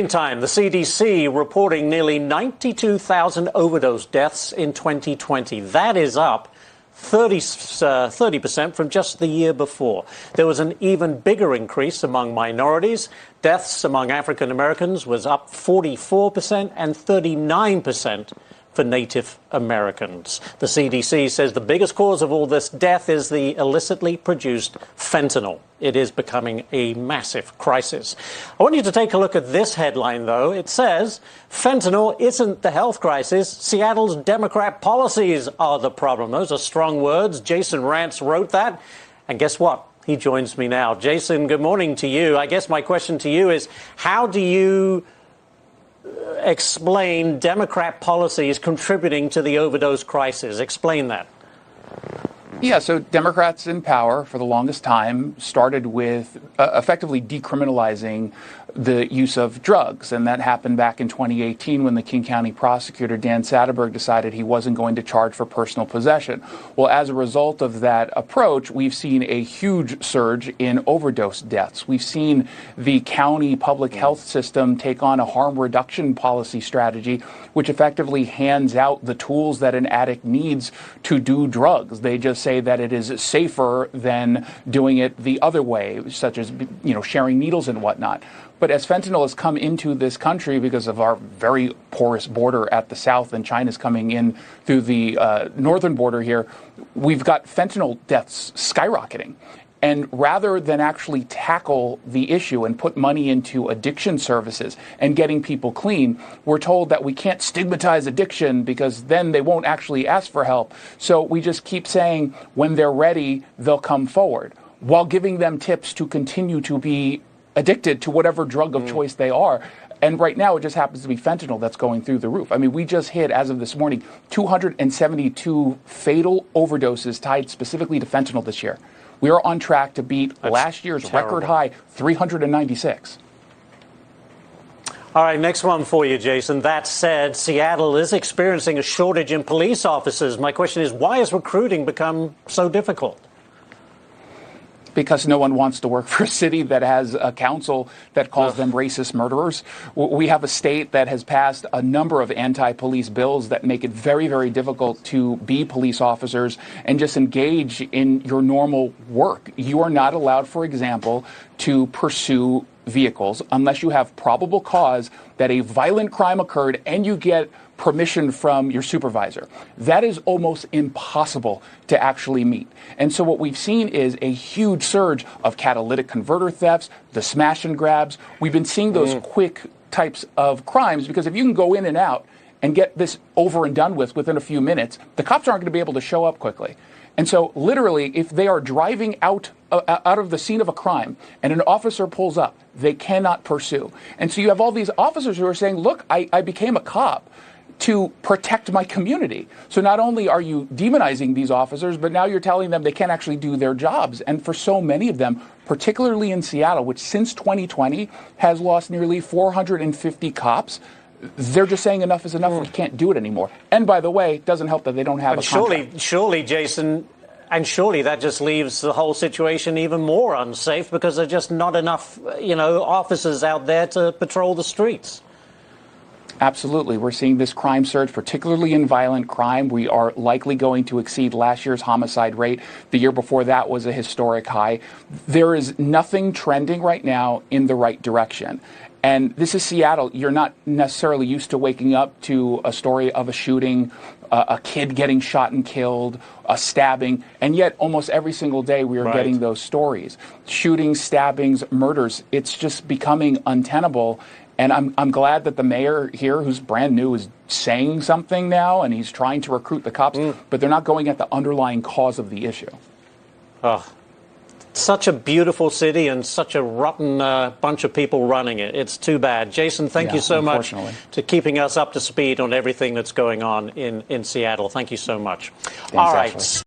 Meantime, the CDC reporting nearly 92,000 overdose deaths in 2020. That is up 30% from just the year before. There was an even bigger increase among minorities. Deaths among African Americans was up 44% and 39% for Native Americans. The CDC says the biggest cause of all this death is the illicitly produced fentanyl. It is becoming a massive crisis. I want you to take a look at this headline, though. It says, fentanyl isn't the health crisis. Seattle's Democrat policies are the problem. Those are strong words. Jason Rantz wrote that. And guess what? He joins me now. Jason, good morning to you. I guess my question to you is, how do you explain Democrat policies contributing to the overdose crisis? Explain that. Yeah, so Democrats in power for the longest time started with effectively decriminalizing the use of drugs. And that happened back in 2018 when the King County prosecutor, Dan Satterberg, decided he wasn't going to charge for personal possession. Well, as a result of that approach, we've seen a huge surge in overdose deaths. We've seen the county public health system take on a harm reduction policy strategy, which effectively hands out the tools that an addict needs to do drugs. They just say that it is safer than doing it the other way, such as, sharing needles and whatnot. But as fentanyl has come into this country because of our very porous border at the south, and China's coming in through the northern border here, we've got fentanyl deaths skyrocketing. And rather than actually tackle the issue and put money into addiction services and getting people clean, we're told that we can't stigmatize addiction because then they won't actually ask for help. So we just keep saying when they're ready, they'll come forward, while giving them tips to continue to be addicted to whatever drug of choice they are. And right now, it just happens to be fentanyl that's going through the roof. I mean, we just hit, as of this morning, 272 fatal overdoses tied specifically to fentanyl this year. We are on track to beat last year's record high, 396. All right, next one for you, Jason. That said, Seattle is experiencing a shortage in police officers. My question is, why has recruiting become so difficult? Because no one wants to work for a city that has a council that calls them racist murderers. We have a state that has passed a number of anti-police bills that make it very, very difficult to be police officers and just engage in your normal work. You are not allowed, for example, to pursue vehicles unless you have probable cause that a violent crime occurred and you get permission from your supervisor. That is almost impossible to actually meet. And so what we've seen is a huge surge of catalytic converter thefts, the smash and grabs. We've been seeing those quick types of crimes because if you can go in and out and get this over and done with within a few minutes, the cops aren't going to be able to show up quickly. And so literally, if they are driving out of the scene of a crime and an officer pulls up, they cannot pursue. And so you have all these officers who are saying, look, I became a cop to protect my community. So not only are you demonizing these officers, but now you're telling them they can't actually do their jobs. And for so many of them, particularly in Seattle, which since 2020 has lost nearly 450 cops, they're just saying enough is enough. We can't do it anymore. And by the way, it doesn't help that they don't have a contract. Surely, Jason, and surely that just leaves the whole situation even more unsafe because there's just not enough, officers out there to patrol the streets. Absolutely. We're seeing this crime surge, particularly in violent crime. We are likely going to exceed last year's homicide rate. The year before that was a historic high. There is nothing trending right now in the right direction. And this is Seattle. You're not necessarily used to waking up to a story of a shooting, a kid getting shot and killed, a stabbing, and yet almost every single day we are getting those stories. Shootings, stabbings, murders. It's just becoming untenable. And I'm glad that the mayor here, who's brand new, is saying something now, and he's trying to recruit the cops, but they're not going at the underlying cause of the issue. Oh, such a beautiful city and such a rotten bunch of people running it. It's too bad. Jason, thank you so much to keeping us up to speed on everything that's going on in Seattle. Thank you so much. Thanks, All right. Ashley.